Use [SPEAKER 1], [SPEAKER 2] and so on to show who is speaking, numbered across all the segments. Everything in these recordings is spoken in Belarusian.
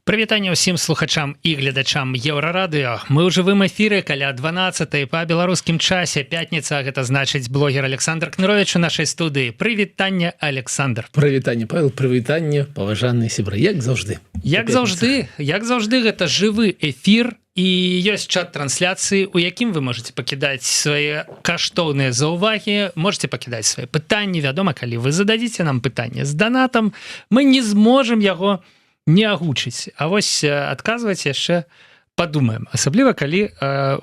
[SPEAKER 1] Прывітанне ўсім слухачам і гледачам Еўрарадыё. Мы ў жывым эфіры каля 12 па беларускім часе. Пятніца, гэта значыць блогер Александр Кнырович у нашай студыі. Прывітанне, Александр.
[SPEAKER 2] Прывітанне, Павел, прывітанне, паважаныя сябры, як заўжды.
[SPEAKER 1] Як заўжды, гэта жывы эфір і ёсць чат трансляцыі, у якім вы можете пакідаць свае каштоўныя заўвагі, можете пакідаць свае пытанні. Вядома, калі вы зададзіце нам пытанне з данатам, мы не зможам яго не агучыць. А вось адказваць яшчэ падумаем. Асабліва, калі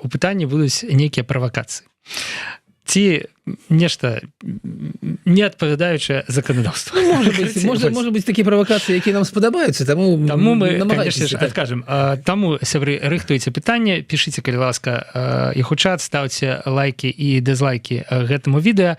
[SPEAKER 1] у пытанні будуць нейкія правакацыі. Ці нешта не адпавядаючае заканадаўству.
[SPEAKER 2] Можа быць такія правакацыі, якія нам спадабаюцца, таму
[SPEAKER 1] мы, конечно ж, адкажем. Таму, сябры, рыхтуйце пытанне, пішыце, калі ласка, іх у чат, ставце лайкі і дызлайкі гэтаму відэа.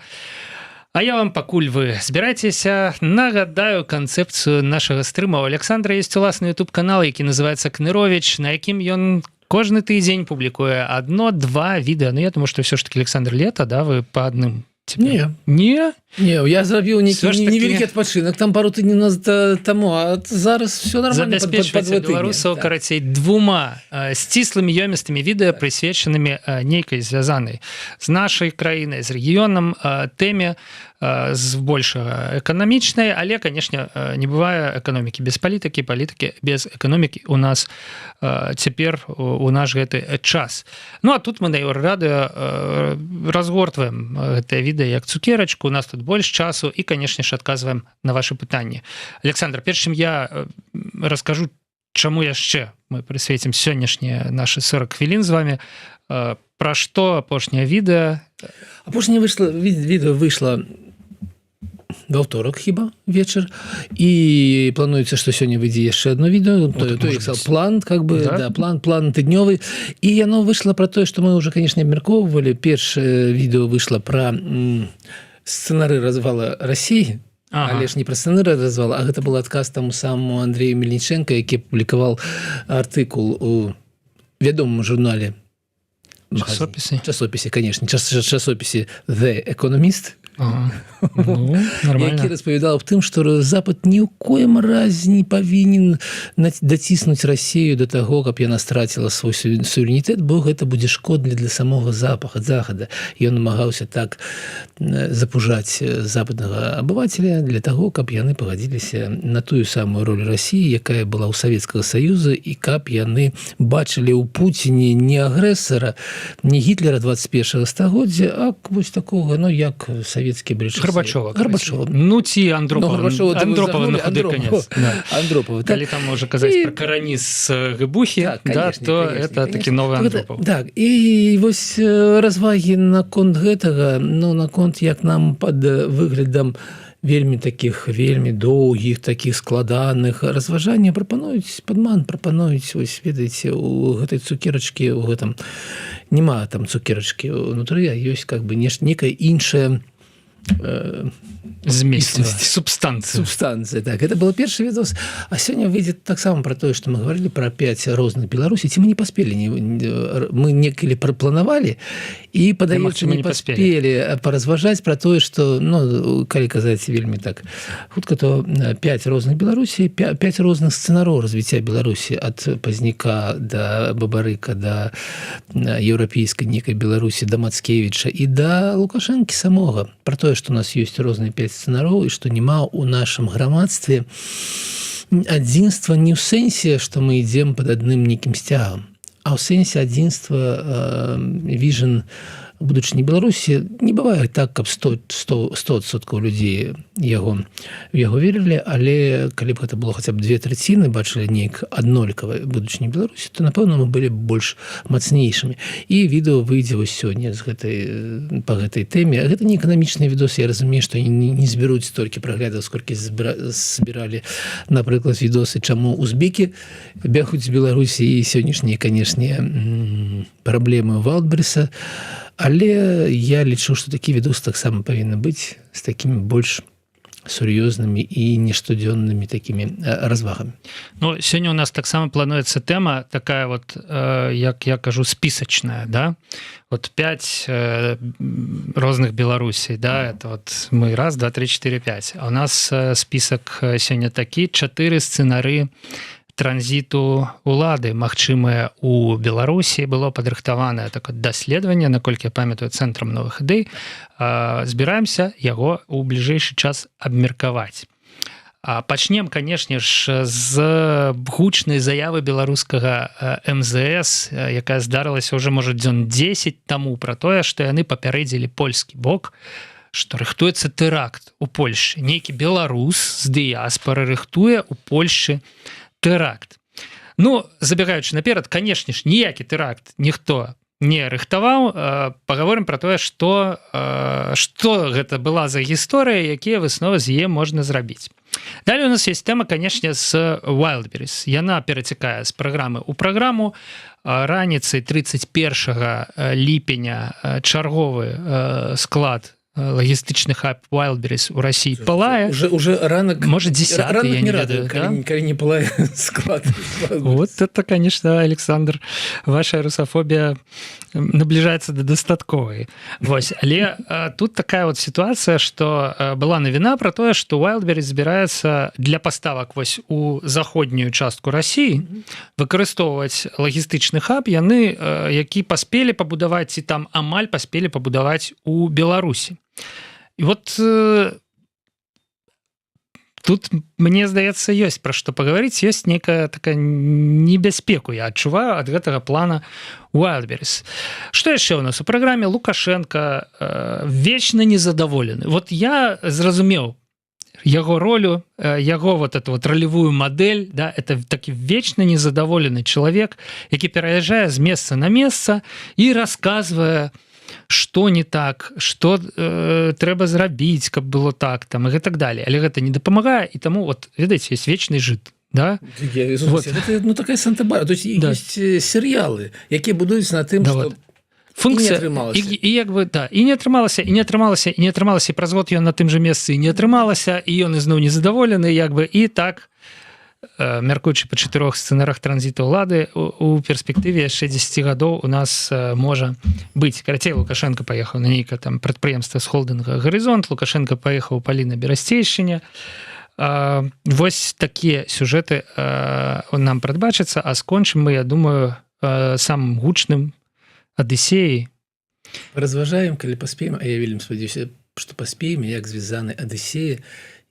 [SPEAKER 1] А я вам, пакуль вы збіраецеся, нагадаю канцэпцыю нашага стрыма. У Александра ёсць уласны YouTube-канал, які называецца Кнырович, на якім ён кожны тыдзень публікуе одно-два відэа. Ну, я думаю, што ўсё ж таки Александр лета, да, вы па адным...
[SPEAKER 2] Не, я зрабіў невялікі адпачынак там пару тыдняў таму, а зараз все нормально.
[SPEAKER 1] Забяспечваеце беларусаў, карацей, двума сціслымі ёмістымі відэа, прысвечанымі нейкай звязанай з нашай краінай, з рэгіёнам тэме, з большага эканамічнай, але, канешне, не бывае эканомікі без палітыкі, палітыкі без эканомікі у нас цяпер у наш гэты час. Ну, а тут мы на Еўрарадыё разгортваем гэтае відэа як цукерачку, у нас тут больш часу і, канешне ж, адказваем на ваши пытанні. Александр, перш чым я раскажу, чаму яшчэ мы прысвецім сённяшнія нашы 40 хвілін з вами, пра што апошняе відэа?
[SPEAKER 2] Апошняе відэа выйшла во ўторак хіба вечар, і плануецца, што сёння выйдзе яшчэ одно відэо, план, как бы, да, план тыднёвы, і яно выйшла пра тое, што мы уже, конечно, абмяркоўвалі. Першае відэо выйшла пра сцэнары развала России, але ж не пра сцэнары развала, а гэта был адказ таму самому Андрею Мельниченко, які публікаваў артыкул у вядомым журнале, часопісе, конечно, часопісе The Economist, які распавядаў аб тым, што Запад ні ў коім разе не павінен даціснуць Расію да таго, каб яна страціла свой суверэнітэт, бо гэта будзе шкодна для самога Захада. Ён намагаўся так запужаць западнага абывателя для таго, каб яны пагадзіліся на тую самую роль Расіі, якая была ў Савецкага Саюза, і каб яны бачылі ў Пуціне не агрэсара, не Гітлера 21-го стагоддзя, а вось такога, ну, як савецкі брыч.
[SPEAKER 1] Горбачова.
[SPEAKER 2] Ну, ці Андропова
[SPEAKER 1] на худы конец.
[SPEAKER 2] Андропова.
[SPEAKER 1] Калі там можа казаць пра карані з Гыбухі, то это такі новы Андропов.
[SPEAKER 2] Так, і вось развагі наконт гэтага, ну, наконт як нам пад выглядам вельмі доўгіх, такіх складаных разважанняў прапануюць падман, вось, ведаеце, у гэтай цукерачкі, у гэтым няма там цукерачкі ўнутры, а ёсць как бы некая іншая субстанцыя. Так, это было першы відос, а сёння выйдзе таксама пра тое, што мы гаварылі пра 5 розных Беларусій, ці мы не паспелі, мы некалі прапланавалі і, падаецца, не паспелі паразважаць пра тое, што, ну, калі казаць вельмі так хутка, то 5 розных Беларусій, 5 розных сцэнароў развіцця Беларусі, ад Пазняка да Бабарыка, да еўрапейскай некай Беларусі, да Мацкевіча і да Лукашэнкі самога, пра тое, што у нас ёсць розныя 5 сцэнароў і што няма ў нашым грамадстве адзінства не ў сэнсе, што мы ідзем пад адным нейкім сцягам, а ў сэнсе адзінства віжн будучыні Беларусі. Не бывае так, каб 100% людзей яго верылі, але калі б гэта было хаця б 2/3 бачылі нейк аднолькавай будучыні Беларусі, то, напэўна, мы былі больш мацнейшымі. І відэо выйдзе вось сёння па гэтай тэме. Гэта не эканамічны відос, я разумею, што не збяруць столькі праглядаў, сколькі збіралі, напрыклад, відосы, чаму узбекі бягуць з Беларусі, і сённяшнія, канешне, праблемы Валдберса. Але я лічу, што такі відос таксама павінны быць з такімі больш сур'ёзнымі і нештодзённымі такімі развагамі.
[SPEAKER 1] Ну, сёння у нас таксама плануецца тэма такая вот, як я кажу, спісачная, да? Вот 5 розных Беларусей, да, это вот мы 1, 2, 3, 4, 5. А у нас спісак сёння такі: 4 сцэнары транзіту улады магчымае у Беларусі было падрыхтаванае такое даследаванне, наколькі я памятаю, цэнтрам новых ідэй. Збіраемся яго ў бліжэйшы час абмеркаваць. Пачнем, канешне ж, з гучнай заявы беларускага МЗС, якая здарылася ўжо, можа, дзён 10 таму, пра тое, што яны папярэдзілі польскі бок, што рыхтуецца тэракт у Польшы. Нейкі беларус з дыяспары рыхтуе у Польшы тэракт. Ну, забегаючы наперад, канешне ж, ніякі тэракт ніхто не рыхтаваў. Пагаворым пра тое, што гэта была за гісторыя, якія высновы з яе можна зрабіць. Далее у нас есть тэма, канешне, з Wildberries. Яна перацякае з праграмы ў праграму. Раніцай 31 ліпеня чарговы склад логістычны хаб Wildberries у России палае.
[SPEAKER 2] Уже ранок,
[SPEAKER 1] может, 10-й, я не ведаю, да?
[SPEAKER 2] Коли не палае склад.
[SPEAKER 1] Вот это, конечно, Александр, ваша русофобия наближается до дастатковай. Вось. Але тут такая вот ситуация, что была навіна про тое, что Wildberries збіраецца для поставак вось у заходнюю частку России выкарыстоўваць лагістычны хаб, яны, які паспелі пабудаваць, і там амаль паспелі пабудаваць у Беларусі. І вот тут, мне здаецца, ёсць пра што пагаварыць, ёсць некая такая небяспеку, я адчуваю ад гэтага плана Wildberries. Што яшчэ у нас у праграме? Лукашенко вечна незадаволены. Вот я зразумеў яго ролю, яго вот эту вот ролевую модель, да, это такі вечна незадаволены чалавек, які пераязджае з месца на месца і расказвае, што не так, што трэба зрабіць, каб было так, там, і так далее. Але гэта не дапамагае, і таму, вот, ведаеце, есть вечны жыт. Да?
[SPEAKER 2] Вот. Это, ну, такая Санта-Барбара. То есть, да. Есть сериалы, якія будуюць на тым,
[SPEAKER 1] да,
[SPEAKER 2] што...
[SPEAKER 1] Вот. Функція, і як бы, да, і не атрымалася, і не атрымалася, і не атрымалася, і праз год ён на тым жа месцы і не атрымалася, і ён ізноў незадаволены, як бы, і так, мяркуючы па 4 сцэнарах транзіту ўлады, у перспектыве яшчэ 10 гадоў у нас можа быць. Карацей, Лукашенко паехаў на нейкае там прадпрыемства з холдынга «Гарызонт», Лукашенко паехаў у Палі на Берасцейшчыне. Вось такія сюжэты нам прадбачацца, а скончым мы, я думаю, самым гучным Адысеі.
[SPEAKER 2] Разважаем, калі паспеем, а я вельмі спадзяюся, што паспеем, як звязаны Адысея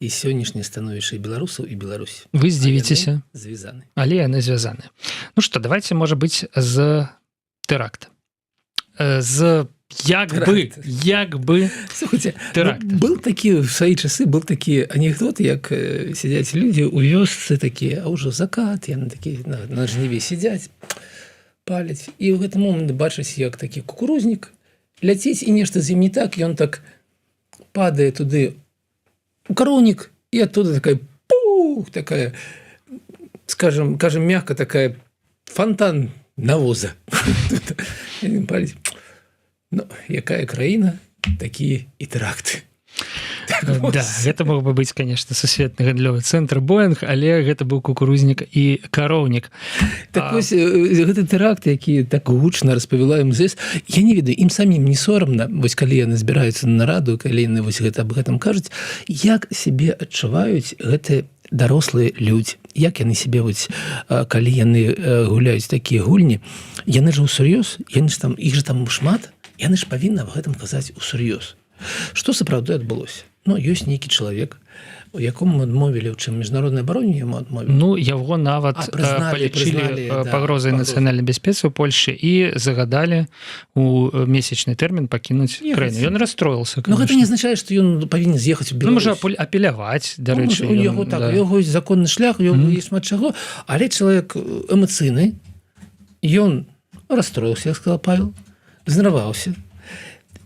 [SPEAKER 2] і сённяшняе становішча беларусаў і Беларусі.
[SPEAKER 1] Вы здзівіцеся,
[SPEAKER 2] звязаны.
[SPEAKER 1] Але яны звязаны. Ну што, давайте, можа быць, з тэракта. З як бы
[SPEAKER 2] слухайте, тэракт. Был такі, в свае часы был такі анекдот, як сядзяць людзі ў вёсцы такія, а ўжо закат, яны такі на жніве сядзяць, паляць. І ў гэты момант бачыць, як такі кукурузнік ляціць, і нешта з ім не так, ён так падае туды у кароўнік, і оттуда такая пух, такая, скажем, мягко, такая фонтан навоза. Паліць. Ну, якая краіна, такія і тэракты.
[SPEAKER 1] Да, гэта мог бы быць, конечно, сусветны гандлёвы цэнтр Боинг, але гэта быў кукурузнік і кароўнік.
[SPEAKER 2] Так вось, гэты тэракт, які так гучна распавяла МЗС, я не ведаю, ім самім не сорамна, вось калі яны збіраюцца на нараду, калі яны вось гэта аб гэтым кажуць, як сябе адчуваюць гэтыя дарослыя людзі, як яны сябе, вось, калі яны гуляюць такія гульні, яны ж усур'ёз, яны ж там, іх ж там шмат, яны ж павінны аб гэтым казаць усур'ёз. Што сапраўды адбылося? Ну, ёсць нейкі чалавек, у якому мы адмовілі, у чым міжнароднай абароне яму адмовілі.
[SPEAKER 1] Ну, яго нават палічылі пагрозай нацыянальнай бяспецы ў Польшы і загадалі у месячны тэрмін пакінуць краіну. Ён расстроился.
[SPEAKER 2] Ну, гэта не азначае, што ён павінен з'ехаць у Беларусь.
[SPEAKER 1] Ну, можа апеляваць, дарэчы.
[SPEAKER 2] У яго так, у яго ёсць законны шлях, у яго ёсць шмат чаго, але чалавек эмацыйны, ён расстроился, як сказал Павел, знраваўся.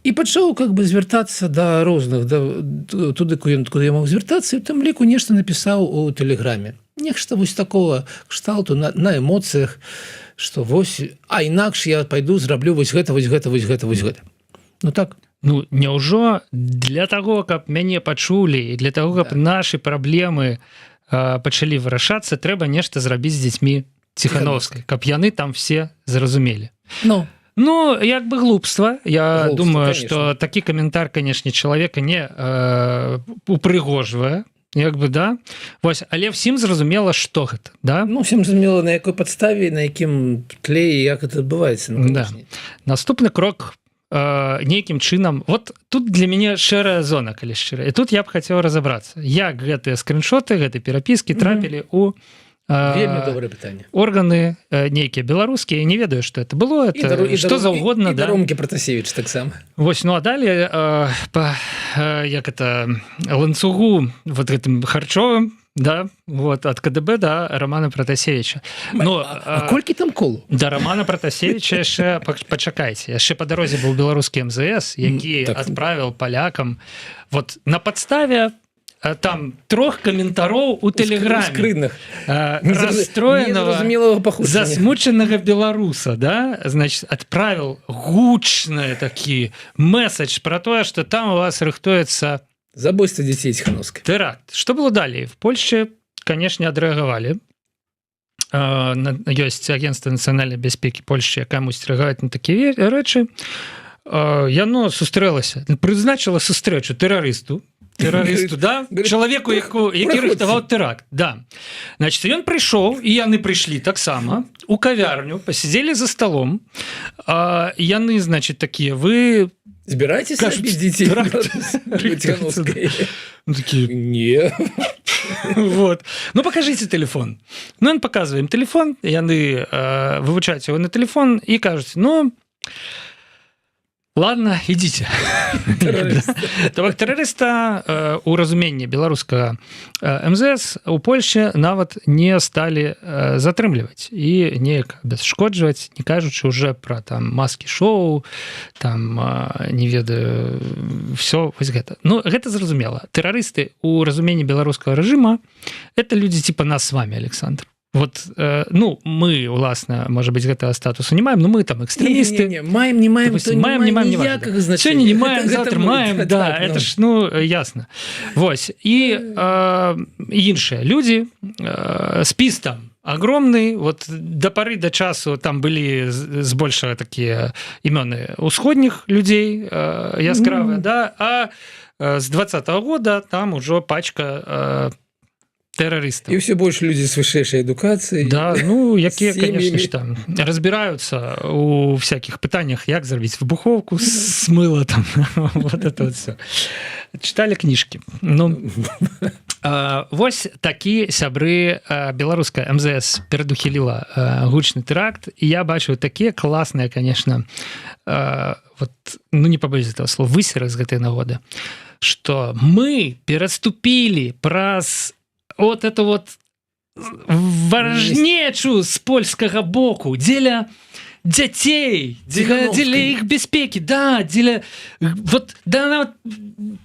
[SPEAKER 2] І пачаў как бы звяртацца да розных, туды, куды я мог звяртацца, і в тым ліку нешта напісаў у тэлеграме. Нешта вось такого кшталту на эмоцыях, што вось, а інакш я пайду, зраблю вось гэта. Ну так.
[SPEAKER 1] Ну, няўжо для таго, каб мяне пачулі, і для таго, каб нашы праблемы пачалі вырашацца, трэба нешта зрабіць з дзецьмі Ціхановскай, каб яны там все зразумелі. Ну, як бы глупства. Я думаю,
[SPEAKER 2] конечно.
[SPEAKER 1] что такі каментар, конечно, чалавека не упрыгожвае. як бы да вось, але ўсім зразумела што гэта, да?
[SPEAKER 2] Ну всем зразумела на якой падставе, на якім тле і як это адбываецца.
[SPEAKER 1] Да. Наступны крок нейкім чынам, вот тут для мяне шэрая зона, калі шчыра, і тут я б хацеў разабрацца, як гэтыя скриншоты, гэты перапіскі трапілі у
[SPEAKER 2] вельмі добрае пытанне.
[SPEAKER 1] Органы нейкія беларускія, не ведаю, што это было, это што заўгодна, да?
[SPEAKER 2] Даромкі Пратасевіч таксама.
[SPEAKER 1] Вось, ну а далее па як это ланцугу вот гэтым харчовым, да, вот ад КДБ да Романа Пратасевіча. Ну,
[SPEAKER 2] колькі там колу?
[SPEAKER 1] Да Романа Пратасевіча яшчэ пачакайце, яшчэ па дарозе быў беларускі МЗС, які адправіў палякам вот на падставе там 3 каментароў у тэлеграме расстроенага, засмучанага беларуса, да, значит, адправіў гучны такі месседж про тое, што там у вас рыхтуецца
[SPEAKER 2] забойство дзяцей Ціхановскай.
[SPEAKER 1] Теракт. Что было далее? В Польше, конечно, отреагировали. Есть агентство национальной безопасности Польши, якое мусить реагировать на такие речи. Яно сустрэлася, призначила сустрэчу террористу, да, человеку, який рыхтаваў теракт. Да. Значит, ён прыйшоў, і яны прыйшлі таксама у кавярню, посидели за столом. Яны, значит, такие, вы
[SPEAKER 2] збираетесь рабіць дзяцей Ціхановскай?
[SPEAKER 1] Такие,
[SPEAKER 2] не.
[SPEAKER 1] Вот. Ну, покажите телефон. Ну, он показываем телефон, яны вывучаюць его на телефон и кажуць, ну, ладно, идите. Тэрарыста у разуменні беларускага МЗС у Польше нават не стали затрымліваць і неяк абясшкоджваць, не кажучы уже про там маскі-шоу, там не ведаю, все вось гэта. Ну, гэта зразумела. Тэрарысты у разуменні беларускага рэжыма это людзі типа нас с вами, Александр. Вот, ну, мы, уласна, может быть, гэтага статусу не маем, но мы там экстремисты.
[SPEAKER 2] Не, маем, не маем,
[SPEAKER 1] допустим, то не маем
[SPEAKER 2] ніякага значення.
[SPEAKER 1] Сёння не маем, завтра маем, да, это ж, ну, ясно. Вось, и іншыя люди, спіс там огромный, вот до поры до часу там были збольшага такие імёны усходніх людей яскравыя, да, а с 2020 года там уже пачка террористов.
[SPEAKER 2] И все больше люди с высшей адукацией.
[SPEAKER 1] Да, ну, якія, конечно ж, там разбираются у всяких пытаниях, як зрабіць выбуховку с мыла там, вот это вот все. Читали книжки. Ну, вось такі сябры беларуская МЗС перадухіліла гучны теракт, і я бачу такія класныя, конечно, вот, ну, не побоюсь этого слова, высеры з гэтай нагоды, что мы пераступили праз вот это вот варажнечу з польскага боку дзеля дзяцей, дзеля іх бяспекі, да, дзеля вот, да,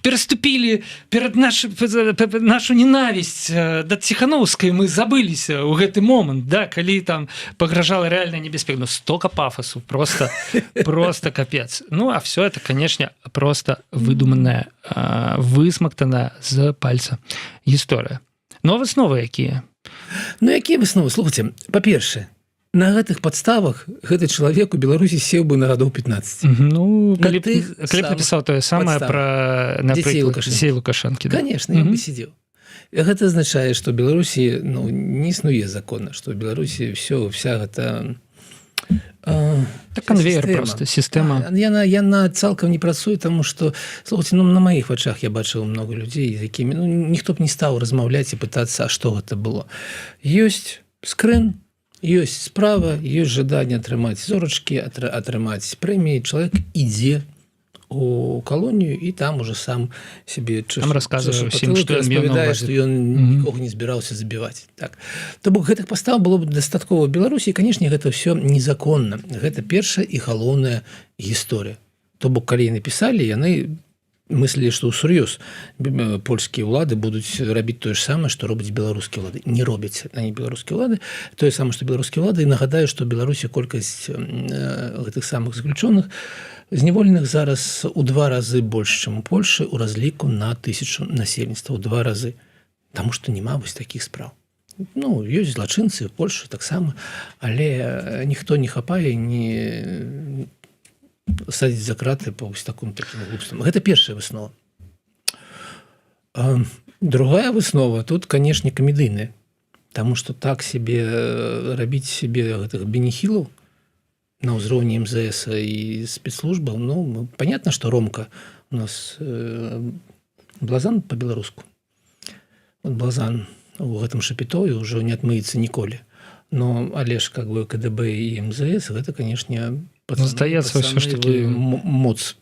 [SPEAKER 1] пераступілі перад нашу ненавісць да Ціхановскай, мы забыліся ў гэты момант, да, калі там пагражала рэальная небяспека. Ну, столько пафосу, просто капец. Ну, а все это, конечно, просто выдуманная, высмактаная з пальца гісторыя. Ну, а высновы якія?
[SPEAKER 2] Ну, якія высновы? Слухайце, па-першае, на гэтых падставах гэты чалавек у Беларусі сеў бы на гадоў 15.
[SPEAKER 1] Ну, калі б напісаў тое самае пра, напрыклад, дзяцей Лукашэнкі.
[SPEAKER 2] Конечно, ён бы сидзеў. Гэта азначае, што ў Беларусі, ну, не існуе закона, што ў Беларусі вся гэта
[SPEAKER 1] так конвейер просто, система.
[SPEAKER 2] Яна цалкам не працуе, таму што, слухайце, ну, на маіх вачах я бачыў много людзей, з якімі, ну, ніхто б не стаў размаўляць і пытацца, а што гэта было. Ёсць скрын, ёсць справа, ёсць жаданне атрымаць зорачкі, атрымаць прэміі, чалавек ідзе у калонію і там уже сам себе
[SPEAKER 1] расказвае ўсім, што
[SPEAKER 2] ён нікога не збіраўся забіваць. Так. То бок гэтых пастав было б дастаткова ў Беларусі, і, канешне, гэта ўсё незаконна. Гэта першая і галоўная гісторыя. То бок, калі напісалі, яны мыслілі, што ўсур'ёз польскія ўлады будуць рабіць тое ж самае, што робяць беларускія ўлады. Не робяць они беларускія ўлады, тое самае, што беларускія ўлады. І нагадаю, што ў Беларусі колькасць гэтых самых заключоных зневоленых зараз у 2 разы больш, чым у Польшы, у разліку на 1000 насельніцтва, у 2 разы. Таму што няма вось такіх спраў. Ну, ёсць злачынцы ў Польшы таксама, але ніхто не хапае, не садзіць за краты па вось такім глупствам. Гэта першая выснова. Другая выснова тут, конечно, камедыйная. Потому что так себе рабіць себе гэтых бенехілаў на ўзроўні МЗС і спецслужбаў, ну, понятно, что Ромка у нас блазан по-беларуску. Вот блазан у гэтым шапітоі ўжо не адмыецца ніколі. Но але ж как бы КДБ і МЗС гэта, конечно,
[SPEAKER 1] здаецца ўсё ж таки
[SPEAKER 2] моц.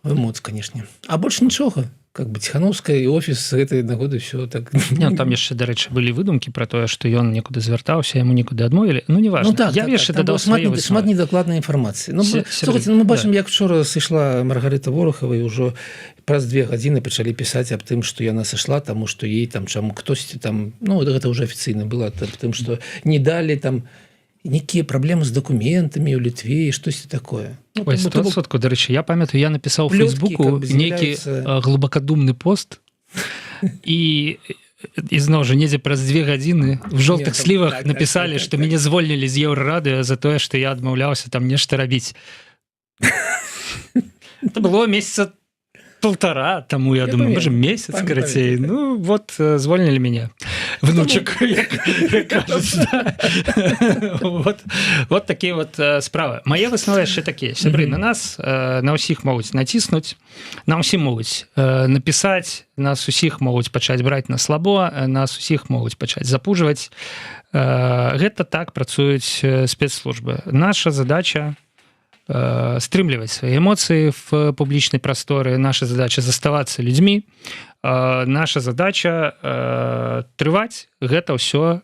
[SPEAKER 2] Вы моц, конечно. А больше нічога. Как бы Ціхановская і офіс з гэтай нагоды все так.
[SPEAKER 1] Не, там яшчэ, дарэчы, былі выдумкі пра тое, што ён некуды звяртаўся, яму некуды адмовілі. Ну, не важно.
[SPEAKER 2] Ну, так, я яшчэ дадаў шмат недакладнай інфармацыі. Ну, слухайте, мы бачым, як учора сышла Маргарыта Ворохава, і ўжо праз 2 гадзіны пачалі пісаць аб тым, што яна сышла, таму што ей там чаму хтосьці там, ну, гэта ўжо афіцыйна было, аб тым, што не далі там некія праблемы з дакументамі ў Літве і штосьці такое.
[SPEAKER 1] Ой, 100%, дарэчы, я памятаю, я напісаў у Фейсбуку нейкі глыбакадумны пост і зноў жа недзе праз 2 гадзіны в жоўтых слівах напісалі, што мяне звольнілі з Еўрарадыё за тое, што я адмаўляўся там нешта рабіць. Это было месяца 1,5 тому, я думаю, боже, месяц, карацей. Ну, вот, звольнили меня. Внучек, як кажуць. Вот такія вот справы. Мае высновы яшчэ такія. Сябры, на нас, на ўсіх могуць націснуць, на ўсім могуць напісаць, нас усіх могуць пачаць браць на слабо, нас усіх могуць пачаць запужваць. Гэта так працуюць спецслужбы. Наша задача стрымліваць свои эмоции в публічнай прасторы, наша задача заставацца людзьмі, наша задача трываць гэта ўсё,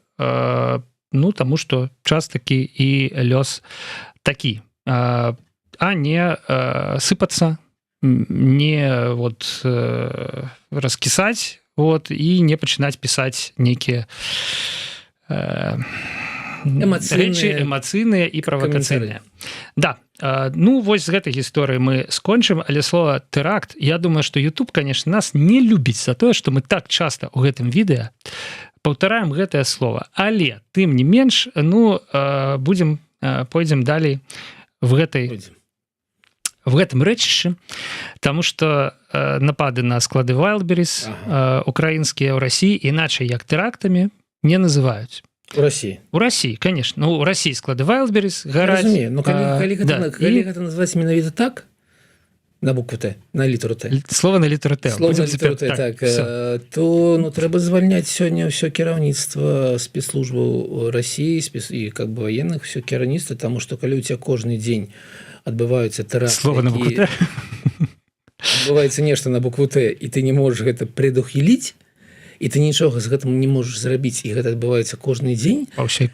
[SPEAKER 1] ну, таму што час такі і лёс такі, а не сыпацца, не вот раскісаць, вот, і не пачынаць пісаць нейкія рэчы эмацыйныя і правакацыйныя. Да. Ну, вось з гэтай гісторыі мы скончым, але слова тэракт, я думаю, што YouTube, конечно, нас не любіць за тое, што мы так часта ў гэтым відэа паўтараем гэтае слово. Але, тым не менш, ну, пойдзем далей в гэтым рэчышчы, таму што напады на склады Wildberries украінскія ў Расіі іначай як тэрактамі не называюць.
[SPEAKER 2] У России?
[SPEAKER 1] У России, конечно. Ну, у России склады Wildberries гараць.
[SPEAKER 2] Разумею, но калі гэта называць менавіта так, на букву Т, на літару Т.
[SPEAKER 1] Слова на літару Т.
[SPEAKER 2] Слова на літару Т, так. То, ну, трэба звальняць сёння ўсё кіраўніцтва спецслужбаў России і как бы военных, ўсё кіраўніцтва, таму што калі у тебя кожны дзень адбываюцца тэракты...
[SPEAKER 1] Слова на букву Т?
[SPEAKER 2] Адбываецца нешта на букву Т, і ты не можаш гэта предухіліць, і ты нічога з гэтым не можаш зрабіць, і гэта адбываецца кожны дзень
[SPEAKER 1] па ўсёй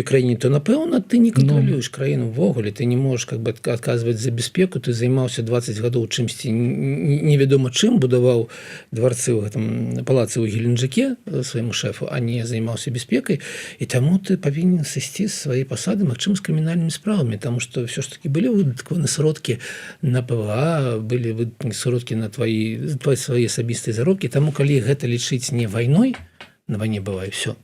[SPEAKER 1] краіне,
[SPEAKER 2] то напэўна ты не кантралюеш краіну ўвогуле, ты не можаш как бы адказваць за бяспеку, ты займаўся 20 гадоў чымсьці невядома чым, будаваў дварцы ў гэтым палацы ў Геленджыке свайму шэфу, а не займаўся бяспекай, і таму ты павінен сысці з сваёй пасады, магчыма, з крымінальнымі справамі, таму што ўсё ж такі былі выдаткаваны сродкі на ПВА, былі выдаткаваны сродкі на твои асабістыя заробкі, таму калі гэта лічыць не вайной, на вайне бывае все,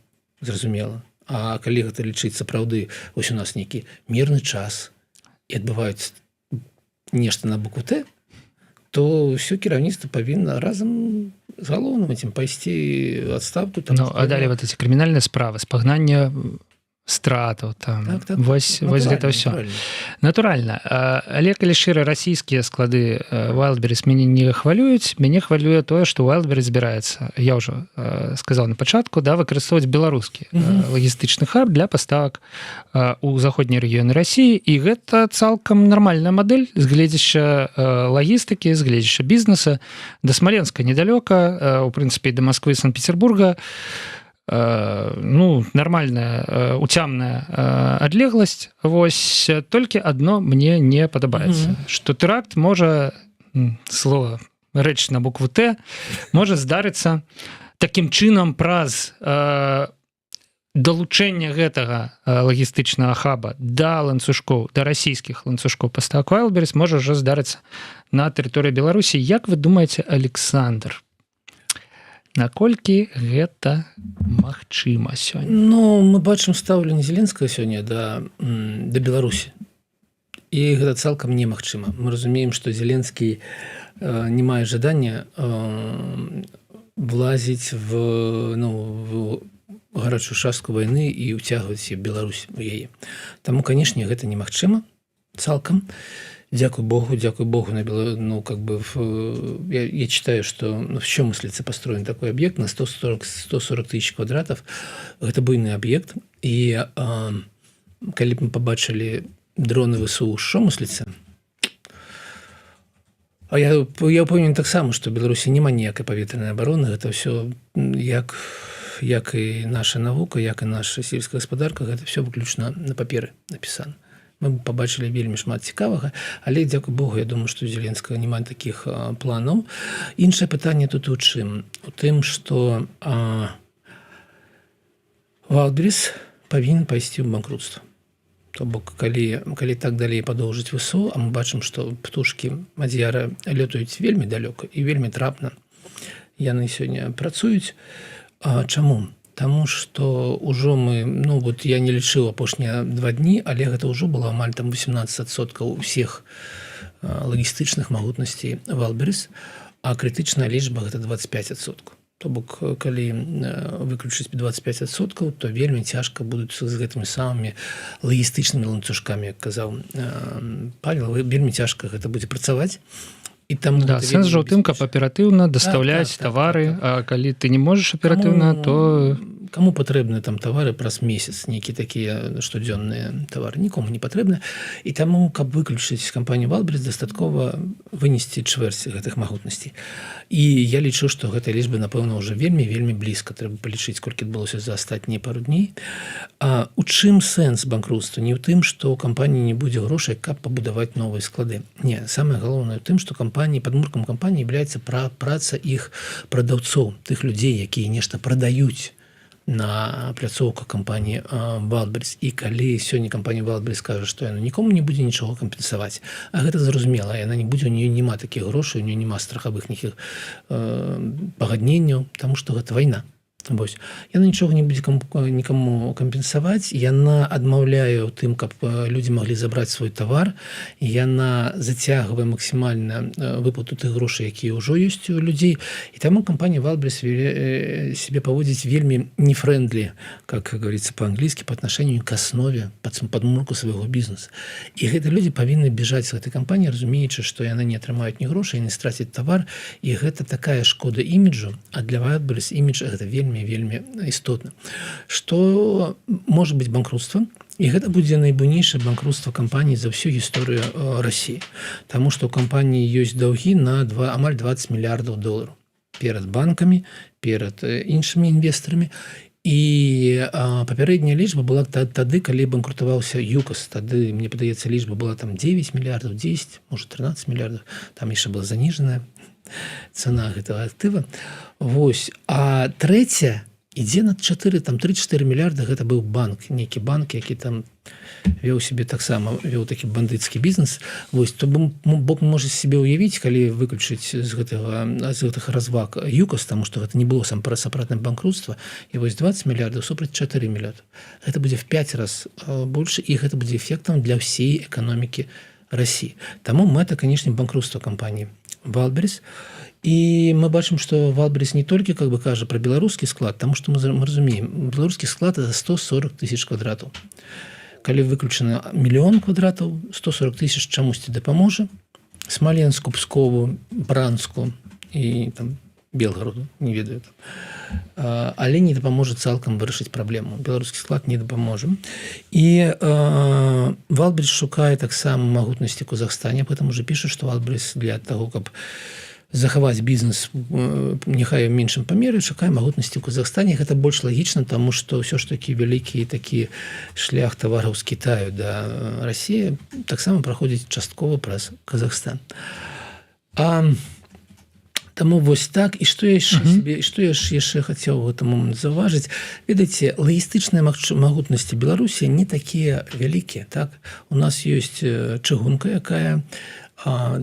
[SPEAKER 2] зразумела. А калі гэта лічыць сапраўды, вось у нас нейкі мірны час і адбываюць нешта на букву Т, то ўсё кіраўніцтва павінна разам з галоўным этим пайсці адстаўку.
[SPEAKER 1] Ну, а далей вот эти крымінальныя справы, спагнання стратаў там, так, вось гэта ўсё. Натуральна. Але калі шчыра расійскія склады Wildberries мяне не хвалююць, мяне хвалюе тое, што Wildberries збіраецца, я ўжо сказаў на пачатку, да, выкарыстоўваць беларускі лагістычны хаб для паставак у заходнія рэгіёны Расіі, і гэта цалкам нармальная мадэль з гледзяща лагістыкі, з гледзяща бізнеса. Да Смаленска недалёка, у прынцыпе, да Масквы і Санкт-Петербурга, ну, нормальная уцямная адлегласць. Вось толькі адно мне не падабаецца, што тэракт можа, слова рэч на букву Т, можа здарыцца такім чынам праз далучэнне гэтага лагістычнага хаба да ланцужкоў, да расійскіх ланцужкоў паставак Wildberries можа ўжо здарыцца на тэрыторыі Беларусі. Як вы думаеце, Александр, наколькі гэта магчыма сёння?
[SPEAKER 2] Ну, мы бачым стаўленне Зеленскага сёння да Беларусі. І гэта цалкам немагчыма. Мы разумеем, што Зеленскі не мае жадання влазіць в гарачую частку вайны і ўцягваць Беларусь у яе. Таму, канешне, гэта немагчыма цалкам. Дякую Богу, я читаю, что в чем мыслится построен такой объект на 140 тысяч квадратов. Это буйный объект. И когда мы побачили дроны ВСУ, что мыслится? А я упомню так само, что в Беларуси нема ніякай паветраной обороны. Это все як и наша наука, як и наша сельская гаспадарка, это все выключно на паперы написано. Мы побачили вельмі шмат цікавага, але, дзякуй Богу, я думаю, што у Зеленскага няма такіх планаў. Іншае пытанне тут у чым? У тым, што Валберес павінен пайсці ў банкрутства. То бок, калі так далей падоўжыць ВСУ, а мы бачым, што птушкі Мадзяра лётаюць вельмі далёка і вельмі трапна. Яны сёння працуюць. Чаму? Таму што ўжо мы, я не лічыў апошнія 2 дні, але гэта ўжо было амаль 18% усіх лагістычных магутнасцей Валберес, а крытычная лічба гэта 25%. То бок, калі выключыць 25%, то вельмі цяжка будуць з гэтымі самымі лагістычнымі ланцужкамі, як казаў Павел, вельмі цяжка гэта будзе працаваць.
[SPEAKER 1] Сэнс жа ў тым, каб аператыўна дастаўляць тавары, а калі ты не можаш аператыўна, то...
[SPEAKER 2] Каму патрэбны там тавары праз месяц, нейкія такія штодзённыя тавары, нікому не патрэбны. І таму, каб выключыць кампанію Валберес, дастаткова вынесці чвэрць гэтых магутнасцей. І я лічу, што гэтая лічба, напэўна, ўжо вельмі блізка. Трэба палічыць, колькі адбылося за астатнія пару дней. А у чым сэнс банкрутства? Не ў тым, што ў кампаніі не будзе грошай, каб пабудаваць новыя склады. Не, самае галоўнае ў тым, што падмуркам кампаніі з'яўляецца праца іх прадаўцоў, тых людзей, якія нешта прадаюць на пляцоўках кампаніі Валберес. І калі сёння кампанія Валберес кажа, што яна нікому не будзе нічога кампенсаваць, а гэта зразумела, яна не будзе, у нее няма такіх грошай, у нее няма страхавых нейкіх пагадненняў, таму што гэта вайна. Яна нічога не будзе нікому кампенсаваць, яна адмаўляе ў тым, каб людзі маглі забраць свой тавар, яна зацягвае максімальна выплату тых грошай, якія ўжо ёсць у людзей. І таму кампанія Валберес себе паводзіць вельмі нефрендли, как говорится по-английски, по отношению к основе, падмурку свайго бізнеса. І гэты людзі павінны бежаць з гэтай кампаніі, разумеючы, што яны не атрымаюць ні грошай, не страцяць тавар, і гэта такая шкода іміджу, а для Валберес імідж гэта вельмі істотна. Што можа быць банкрутства, і гэта будзе найбуйнейшае банкрутства кампаніі за всю гісторыю Расіі. Таму што ў кампаніі ёсць даўгі на амаль $20 мільярдаў перад банкамі, перад іншымі інвестарамі. І папярэдняя лічба была тады, калі банкрутаваўся ЮКОС. Тады, мне падаецца, лічба была там 9 мільярдаў, 10, можа 13 мільярдаў. Там яшчэ была заніжаная цана гэтага актыва. А трэця ідзе на 3-4 мільярды. Гэта быў банк, нейкі банк, які там вёў себе таксама, вёў такі бандыцкі бізнес. То бок можа себе ўявіць, калі выключыць з гэтых разваг ЮКОС, таму што гэта не было сапраўднае банкрутства, і 20 мільярдаў супраць 4 мільярдаў. Гэта будзе в 5 раз больш, і гэта будзе эфектам для ўсей эканомікі Расіі. Таму мэта, канешне, банкрутства кампаніі Валберес. І мы бачым, што Валберес не толькі кажа пра беларускі склад, таму што мы разумеем, беларускі склад это 140 тысяч квадратаў. Калі выключана 1 мільён квадратаў, 140 тысяч чамусьці дапаможа. Смаленску, Пскову, Бранску і там Белгараду, не ведаю. Але не дапаможа цалкам вырашыць праблему. Беларускі склад не дапаможа. І Валберес шукае таксама магутнасці ў Казахстане, потым уже піша, што Валберес для таго, каб захаваць бізнес няхай у меншым памеры, шукае магутнасці ў Казахстане. Гэта больш лагічна, таму што ўсё ж такі вялікі такі шлях тавараў з Кітаю да Расіі таксама праходзіць часткова праз Казахстан. Таму так. І што я яшчэ хацеў у гэтым момант заўважыць. Ведаеце, лагістычныя магутнасці Беларусі не такія вялікія. У нас ёсць чыгунка, якая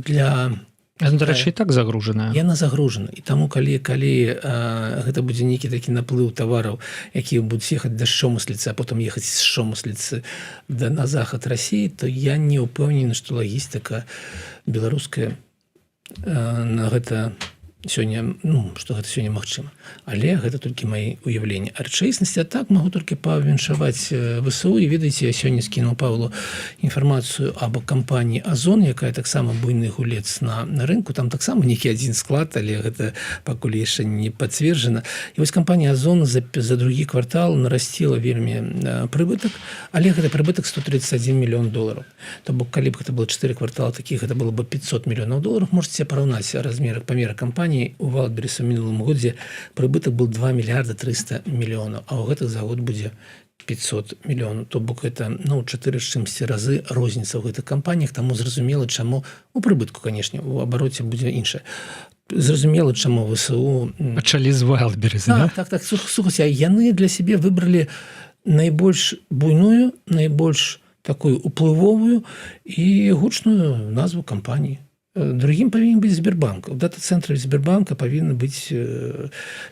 [SPEAKER 2] для...
[SPEAKER 1] Дарэчы, і так загружаная.
[SPEAKER 2] Яна загружана. І таму, калі гэта будзе нейкі такі наплыў тавараў, якія будуць ехаць да Шомысліцы, а потым ехаць з Шомысліцы на захад Расіі, то я не ўпэўнены, што лагістыка беларуская на гэта сёння, што гэта сёння магчыма. Але гэта толькі мои уяўленні. А рэчаіснасці так магу толькі павіншаваць ВСУ. І ведаеце, я сёння скінуў Павлу інфармацыю аб кампаніі Озон, якая таксама буйны гулец на рынку. Там таксама нейкі адзін склад, але гэта пакуль яшчэ не пацверджана. І вось кампанія Озон за другі квартал нарасціла вельмі прыбытак, але гэта прыбытак $131 мільён. То бок, калі б гэта было 4 кварталы такіх, гэта было бы $500 мільёнаў. Можете параўнаць памеры кампаніі. У Wildberries у мінулым годзе прыбытак был 2 мільярда 300 мільёнаў, а ў гэтых за год будзе 500 мільёнаў. То бок это 4 з чымсьці разы розніца ў гэтых кампаніях, таму зразумела, чаму у прыбытку, канешне, у абароце будзе іншае. Зразумела, чаму ВСУ
[SPEAKER 1] пачалі з Wildberries,
[SPEAKER 2] да? Так, слухайце, яны для сябе выбралі найбольш буйную, найбольш такую уплывовую і гучную назву кампаніі. Другим павінен быць Сбербанк. У дата-цэнтры Сбербанка павінна быць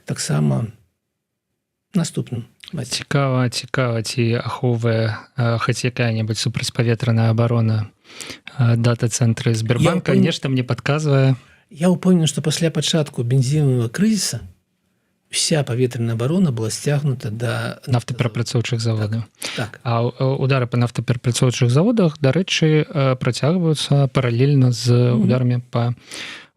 [SPEAKER 2] таксама наступным.
[SPEAKER 1] Цікава, ці ахоўвае хоць якая-небудзь супрацьпаветраная абарона дата-цэнтры Сбербанка. Нешта мне падказвае.
[SPEAKER 2] Я ўпэўнены, што пасля пачатку бензінавага крызіса вся паветраная абарона была сцягнута да
[SPEAKER 1] нафтаперапрацоўчых заводаў.
[SPEAKER 2] Так.
[SPEAKER 1] А удары па нафтаперапрацоўчых заводах, дарэчы, працягваюцца паралельна з ударамі па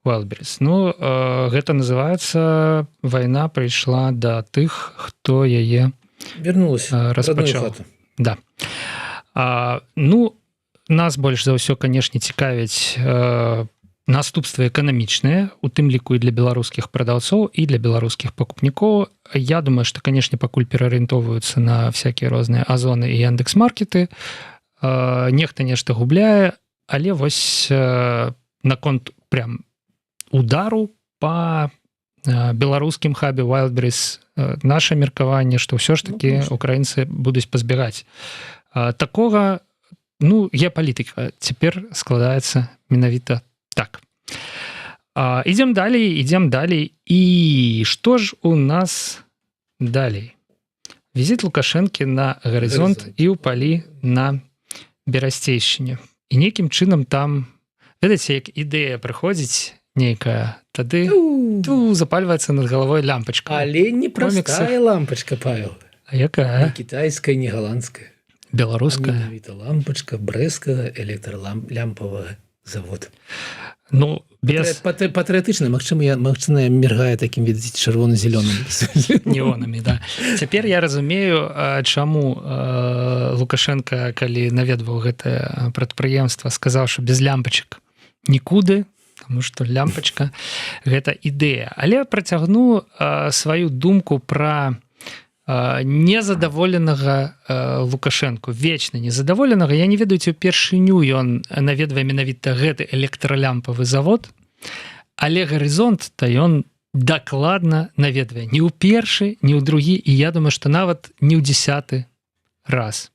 [SPEAKER 1] Wildberries. Гэта называецца вайна прыйшла да тых, хто яе распачаў. Да. Нас больш за ўсё, канешне, цікавяць наступствы эканамічныя, у тым ліку і для беларускіх прадаўцоў, і для беларускіх пакупнікоў. Я думаю, што, канешне, пакуль пераарыентоўваюцца на всякія розныя Озоны і Яндекс.Маркеты. Нехта нешта губляе, але вось наконт прям удару па беларускім хабе Wildberries наша меркаванне, што ўсё ж такі украінцы будуць пазбегаць такога. Геапалітыка цяпер складаецца менавіта так. Ідзем далей. І што ж у нас далей? Візіт Лукашэнкі на гарызонт і ў палі на Берасцейшчыне. І нейкім чынам там, ведаеце, як ідэя прыходзіць нейкая, тады запальваецца над галавой лямпачка.
[SPEAKER 2] Але не простая лампачка, Павел.
[SPEAKER 1] А якая?
[SPEAKER 2] Не кітайская, не голландская.
[SPEAKER 1] Беларуская.
[SPEAKER 2] Менавіта лампачка брэсцкага электралямпавага завода.
[SPEAKER 1] Без
[SPEAKER 2] патрыятычна, магчыма, міргае такім, відаць, чырвона-зялёным
[SPEAKER 1] неонамі, да. Цяпер я разумею, чаму Лукашенко, калі наведваў гэтае прадпрыемства, сказаў, што без лямпачак нікуды, таму што лямпачка гэта ідэя. Але працягну сваю думку пра незадаволенага Лукашэнку, вечна незадаволенага. Я не ведаю, ці ўпершыню ён наведвае менавіта гэты электралямпавы завод, але гарызонт-то ён дакладна наведвае не ў першы, не ў другі, і я думаю, што нават не ў 10-ы раз.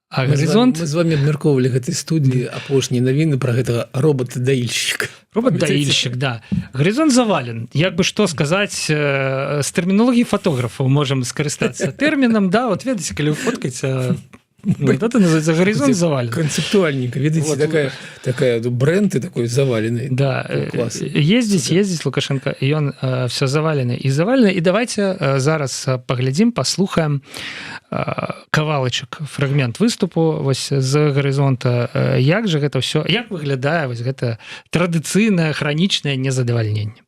[SPEAKER 1] А гарызонт...
[SPEAKER 2] Мы з вами абмяркоўвалі гэтай студыі апошнія навіны пра гэтага робот-даільшчыка.
[SPEAKER 1] Робот-даільшчык, да. Гарызонт завален. Як бы што сказаць, з тэрміналогіі фотографаў можам скарыстацца тэрмінам, да, вот ведаеце, калі вы фоткаеце, это называется гарызонт завален.
[SPEAKER 2] Концептуальненько, видите, такая бренд такой заваленный.
[SPEAKER 1] Да, ездить Лукашенко, и он все заваленый. И давайте зараз поглядим, послухаем кавалачак, фрагмент выступу вось з гарызонта. Як же гэта все, як выглядае вось гэта традыцыйнае хроничное незадовольнение?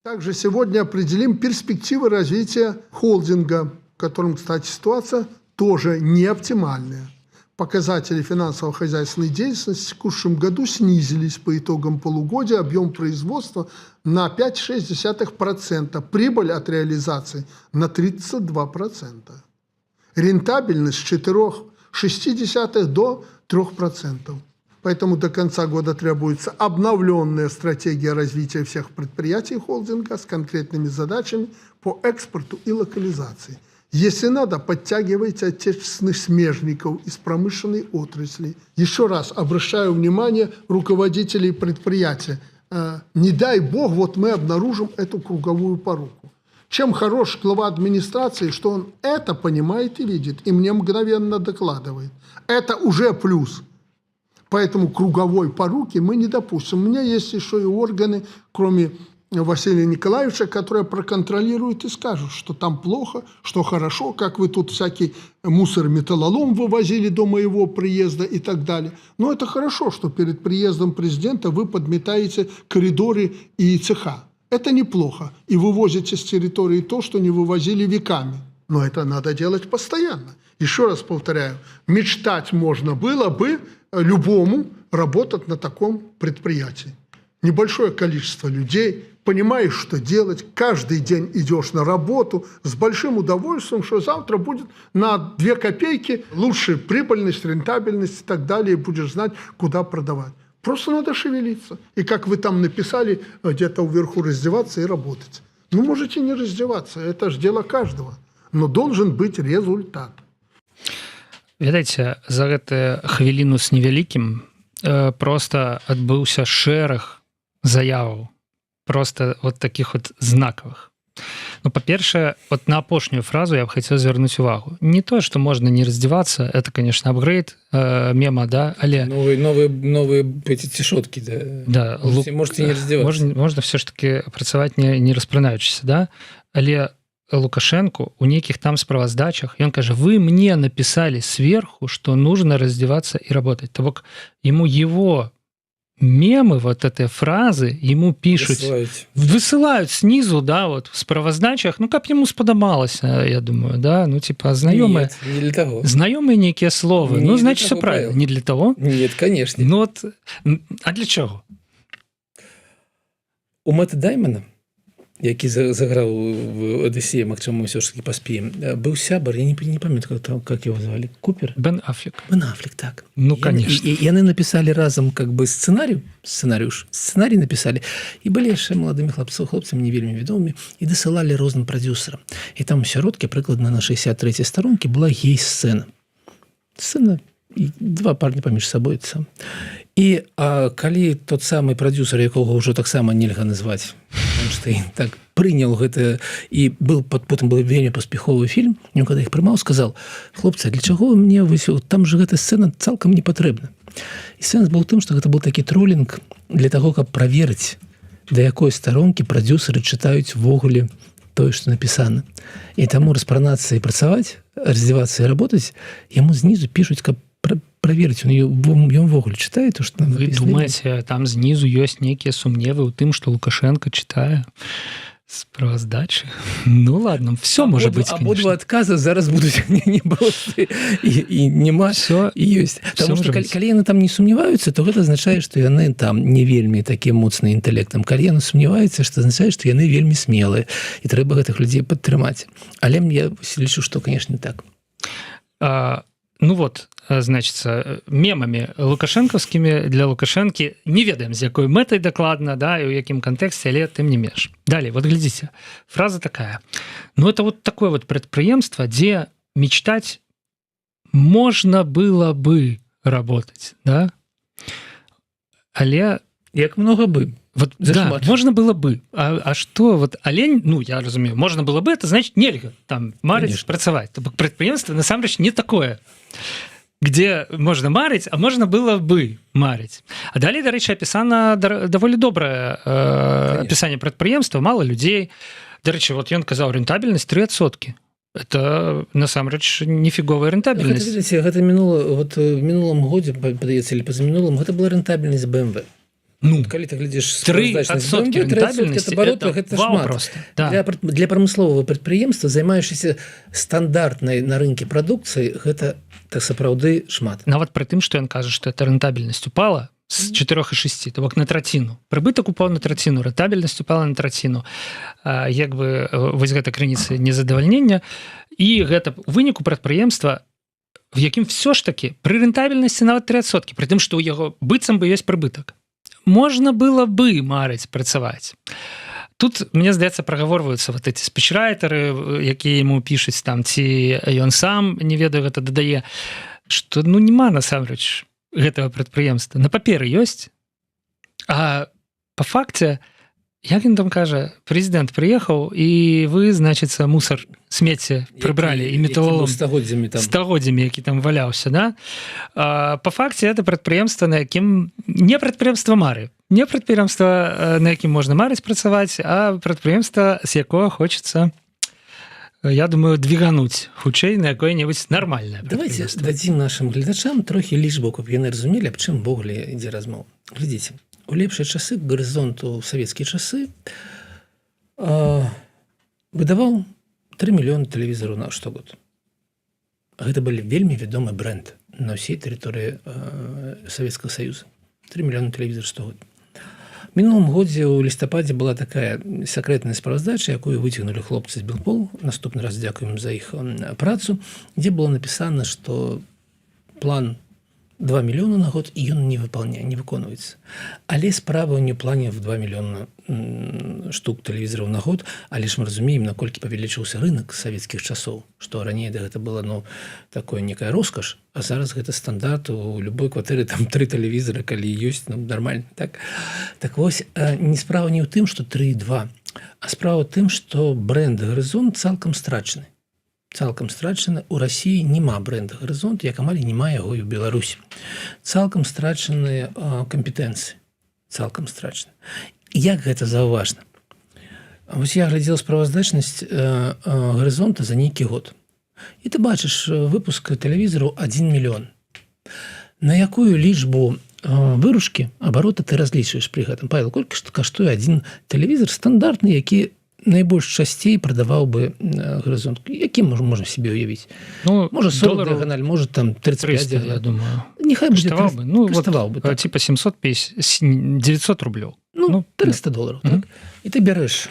[SPEAKER 3] Также сегодня определим перспективы развития холдинга, в котором, кстати, ситуация тоже не оптимальная. Показатели финансово-хозяйственной деятельности в текущем году снизились по итогам полугодия, объем производства на 5,6%, прибыль от реализации на 32%. Рентабельность с 4,6 до 3%. Поэтому до конца года требуется обновленная стратегия развития всех предприятий холдинга с конкретными задачами по экспорту и локализации. Если надо, подтягивайте отечественных смежников из промышленной отрасли. Еще раз обращаю внимание руководителей предприятия. Не дай бог, вот мы обнаружим эту круговую поруку. Чем хорош глава администрации, что он это понимает и видит, и мне мгновенно докладывает. Это уже плюс. Поэтому круговой поруки мы не допустим. У меня есть еще и органы, кроме Василия Николаевича, которая проконтролирует и скажет, что там плохо, что хорошо, как вы тут всякий мусор, металлолом вывозили до моего приезда и так далее. Но это хорошо, что перед приездом президента вы подметаете коридоры и цеха. Это неплохо. И вывозите с территории то, что не вывозили веками. Но это надо делать постоянно. Еще раз повторяю, мечтать можно было бы любому работать на таком предприятии. Небольшое количество людей, понимаешь, что делать, каждый день идешь на работу с большим удовольствием, что завтра будет на 2 копейки лучше прибыльность, рентабельность и так далее, и будешь знать, куда продавать. Просто надо шевелиться. И как вы там написали, где-то вверху раздеваться и работать. Ну, можете не раздеваться, это же дело каждого. Но должен быть результат.
[SPEAKER 1] Ведаеце, за гэтую хвіліну з невялікім просто адбыўся шэраг заяваў, просто вот таких вот знакавых. Ну, па-першае, вот на апошнюю фразу я б хацеў звярнуць увагу. Не то, што можна не раздзявацца, это, конечно, апгрейд мема, да, але...
[SPEAKER 2] Новые эти цішоткі, да.
[SPEAKER 1] Да.
[SPEAKER 2] Можете не раздзявацца.
[SPEAKER 1] Можна все ж таки працаваць не распранаючыся, да? Але Лукашенко у нейкіх там справаздачах, ён кажа, вы мне написали сверху, что нужно раздеваться и работать. То бок ему его мемы, вот этой фразы, ему пишут, высылают снизу, да, вот в справаздачах, ну, как ему сподобалось, я думаю, да, ну, типа, знакомые...
[SPEAKER 2] Нет, не для того.
[SPEAKER 1] Знакомые некие слова,
[SPEAKER 2] не
[SPEAKER 1] ну, значит, все правильно.
[SPEAKER 2] Правил.
[SPEAKER 1] Не для того?
[SPEAKER 2] Нет, конечно.
[SPEAKER 1] Ну, вот, а для чего?
[SPEAKER 2] У Мэтта Даймона, які заграў в Одиссее, магчыма, мы ўсё ж таки паспеем, быў сябар, я не памятаю, как его звали, Купер?
[SPEAKER 1] Бен Аффлек.
[SPEAKER 2] Бен Аффлек, так.
[SPEAKER 1] Ну, конечно.
[SPEAKER 2] И яны написали разом как бы сценарий написали, и были яшчэ маладымі хлопцамі не вельмі вядомымі, і дасылалі розным прадюсерам. І там у сяродкі, прыкладна на 63-й старонке, была гей-сцэна. Сцэна, і 2 парні паміж сабой. І калі тот самы прадюсер, якога ўжо таксама нельга назваць, Эйнштейн, так прыняў гэта, і потым был вельмі паспяховы фільм, ён калі іх прымаў, сказал: хлопцы, для чаго мне там же гэта сцэна цалкам не патрэбна. І сэнс был у тым, што гэта был такі тролінг для таго, каб праверыць, да якой старонкі прадюсеры чытаюць ввогуле тое, што напісана. І таму распранацца і працаваць, раздзявацца і работаць, яму знізу пішуць, каб проверить, ён ввогуле читае то, што
[SPEAKER 1] вы думаеце, там знізу ёсць нейкія сумневы ў тым, што Лукашенко читае справаздачы? Ну ладно, все может быть, конечно.
[SPEAKER 2] Абодва адказа зараз будуць не просты, і нема, і ёсць. Таму што калі яны там не сумняваюцца, то гэта азначае, што яны там не вельмі такім моцным інтэлектам. Калі яны сумняваюцца, што азначае, што яны вельмі смелыя, і трэба гэтых людзей падтрымаць. Але я лічу, што, конечно, так.
[SPEAKER 1] Ну вот, значит, мемами лукашенковскими для Лукашенки не ведаем, з якой мэтай дакладна, да, и в якім контексте, але тым не менш. Далее, вот глядите, фраза такая. Ну это вот такое вот предприемство, где мечтать можно было бы работать, да? Але...
[SPEAKER 2] Як много бы.
[SPEAKER 1] Вот, да, можно было бы. А что вот олень, ну, я разумею, можно было бы, это значит нельга там марить, працаваць. Предприемство, насамрэч, не такое, где можно марить, а можно было бы марить. А далее, до речи, описано довольно доброе описание предприемства, мало людей. До речи, вот ён казаў, рентабельность 3%. Это, насамрэч, нифиговая рентабельность.
[SPEAKER 2] Гэта мінула, вот в минулом годзе, падаецца, или позамінулым, гэта была рентабельность BMW.
[SPEAKER 1] Ну,
[SPEAKER 2] калі ты глядзіш
[SPEAKER 1] 3% рентабельности, это вау
[SPEAKER 2] шмат.
[SPEAKER 1] Просто. Да.
[SPEAKER 2] Для прамысловага прадпрыемства, займаючыся стандартнай на рынке прадукцыі, гэта так сапраўды шмат.
[SPEAKER 1] Нават пры тым, што ён кажа, што эта рентабельнасць упала з 4,6, то бок на траціну. Прыбытак упаў на траціну, рентабельнасць упала на траціну. Як бы вось гэта крыніца незадавальнення. І гэта у выніку прадпрыемства, в якім все ж таки пры рентабельнасці нават 3%, пры тым, што ў яго быццам бы ёсць прыбытак. Можно было бы марыць працаваць. Тут, мне здаецца, прагаворваюцца вот эти спичрайтеры, якія ему пішуць там, ці ён сам, не ведаю, гэта дадае, што ну нема насамрэч гэтага прадпрыемства. На паперы ёсць, а па факце, як ён там кажа, президент прыехаў, і вы, значыцца, мусор, смецце прыбралі, і металлолом стагоддзямі, які там валяўся, да? Па факце, это прадпрыемства, на якім не прадпрыемства мары. не прадпрыемства, на якім можна марыць працаваць, а прадпрыемства, з якога хочацца, я думаю, двигануть хутчэй на якое-небудзь нармальнае.
[SPEAKER 2] Давайте дадзім нашим гледачам трохі лічбаў, каб яны разумелі, аб чым ввогуле ідзе размова. Глядзіце, у лепшыя часы, гарызонту ў савецкія часы, выдаваў 3 мільёны тэлевізараў на штогод. Гэта былі вельмі вядомы бренд на ўсей тэрыторыі Савецкага Саюза. 3 мільёны тэлевізараў штогод. Мінулым годзе ў лістападзе была такая сакрэтная справаздача, якую выцягнулі хлопцы з Белпол. Наступны раз дзякуем за іх працу, дзе было напісана, што план 2 мільёны на год, і ён не выконваецца. Але справа не ў плане в 2 мільёны штук тэлевізараў на год, але ж мы разумеем, наколькі павялічыўся рынок савецкіх часоў, што раней гэта была такое некая роскаш, а зараз гэта стандарт, у любой кватэры там 3 тэлевізары, калі ёсць, нармальна. Так вось, не справа не ў тым, што 3 і 2, а справа ў тым, што бренд «Гарызонт» цалкам страчаны. Цалкам страчаны. У Расіі няма бренда «Гарызонт», як амаль няма яго і ў Беларусі. Цалкам страчаны кампетэнцыі. Цалкам страчаны. Як гэта заўважна? Вось я глядзеў справаздачнасць «Гарызонта» за нейкі год. І ты бачыш выпуск тэлевізару 1 мільён. На якую лічбу выручкі, абарота ты разлічваеш пры гэтым? Павел, колькі каштуе адзін тэлевізар стандартны, які найбольш часцей прадаваў бы «Гарызонт»? Які можна себе уявіць? Можа 40 дыяганаль, можа там 35 дыяганаль.
[SPEAKER 1] Я думаю.
[SPEAKER 2] Нехай будзе каштаваў бы.
[SPEAKER 1] Типа 900 рублёў.
[SPEAKER 2] 300 долараў. Так? І ты бярэш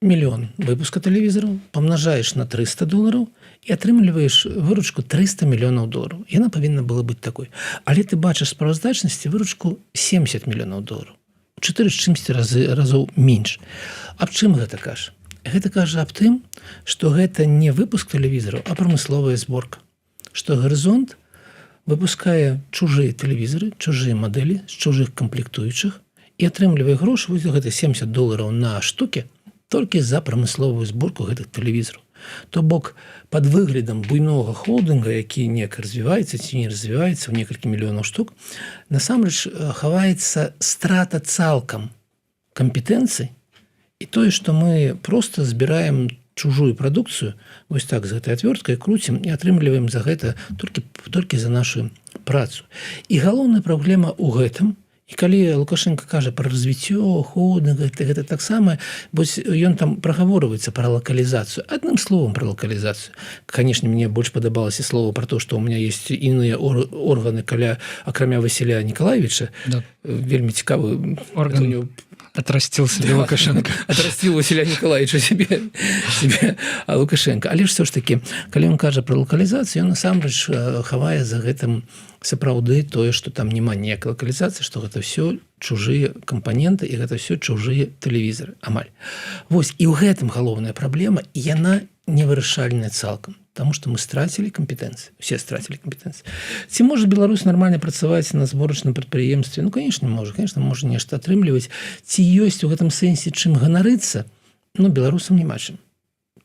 [SPEAKER 2] мільён выпуска тэлевізараў, памнажаеш на 300 долараў і атрымліваеш выручку 300 мільёнаў долараў. Яна павінна была быць такой. Але ты бачыш справаздачнасці выручку 70 мільёнаў долараў. 4 з чымсьці разоў менш. Аб чым гэта кажа? Гэта кажа аб тым, што гэта не выпуск тэлевізараў, а прамысловая зборка. Што «Гарызонт» выпускае чужыя тэлевізары, чужыя мадэлі з чужых камплектуючых і атрымлівае грошы, вось гэта 70 долараў на штукі, толькі за прамысловую зборку гэтых тэлевізараў. То бок, пад выглядам буйнога холдынга, які неяк развіваецца ці не развіваецца ў некалькі мільёнаў штук, насамрэч хаваецца страта цалкам кампетэнцый і тое, што мы проста збіраем чужую прадукцыю, вось так з гэтай отвёрткай круцім і атрымліваем за гэта толькі за нашу працу. І галоўная праблема ў гэтым, і калі Лукашенко кажа пра развіццё холдынга, гэта таксама, вось ён там прагаворваецца пра лакалізацыю. Адным словам пра лакалізацыю. Канешне, мне больш падабалася слова пра то, што ў меня ёсць іныя органы акрамя Васіля Нікалаевіча. Вельмі цікавы
[SPEAKER 1] орган. Отрастил себе Лукашенко.
[SPEAKER 2] Отрастил Василя Николаевича себе Лукашенко. Але ж все ж таки, калі ён кажа пра лакалізацыю, ён насамрэч хавае за гэтым сапраўды тое, што там няма ніякай лакалізацыі, што гэта ўсё чужыя кампаненты і гэта ўсё чужыя тэлевізары. Амаль. Вось, і ў гэтым галоўная праблема, і яна невырашальная цалкам. Таму што мы страцілі кампетэнцыі. Усе страцілі кампетэнцыі. Ці можа Беларусь нармальна працаваць на зборачным прадпрыемстве? Конечно, можа нешта атрымліваць. Ці ёсць у гэтым сэнсе чым ганарыцца? Беларусам няма чым.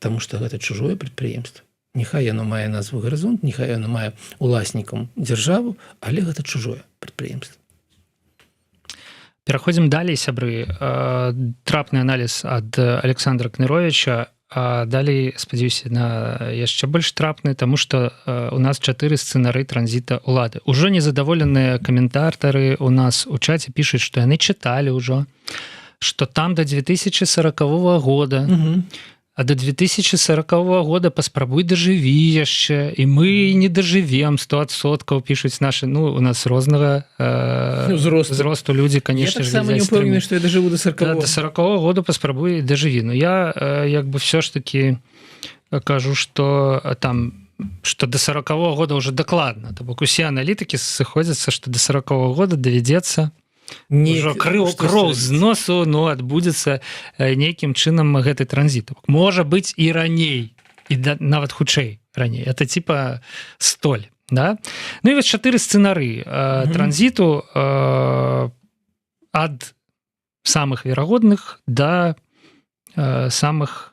[SPEAKER 2] Таму што гэта чужое прадпрыемства. Няхай яно мае назву «Гарызонт», няхай яно мае уласнікам дзяржаву, але гэта чужое прадпрыемства.
[SPEAKER 1] Пераходзім далей, сябры. Трапны аналіз ад Александра Кныровіча. А далей, спадзяюся, на яшчэ больш трапны, таму што у нас 4 сцэнары транзіта ўлады. Ужо незадаволеныя каментатары у нас у чаце пішуць, што яны чыталі ўжо, што там да 2040 года, а до 2040 года паспрабуй дажыві яшчэ, і мы не дажывем 100%, пішуць наши, у нас рознага узросту людзі, конечно же,
[SPEAKER 2] я таксама не ўпэўнены, што я дажыву до 40-го.
[SPEAKER 1] До 40-го года паспрабуй дажыві. Я як бы все ж таки кажу, што там што до 40-го года уже дакладна. То бок усе аналітыкі сыходзяцца, што до 40-го года давядзецца кроў з носу, адбудзецца нейкім чынам гэты транзіт. Можа быць і раней, і нават хутчэй раней. Это типа столь. Да? І вось 4 сцэнары транзіту ад самых верагодных да самых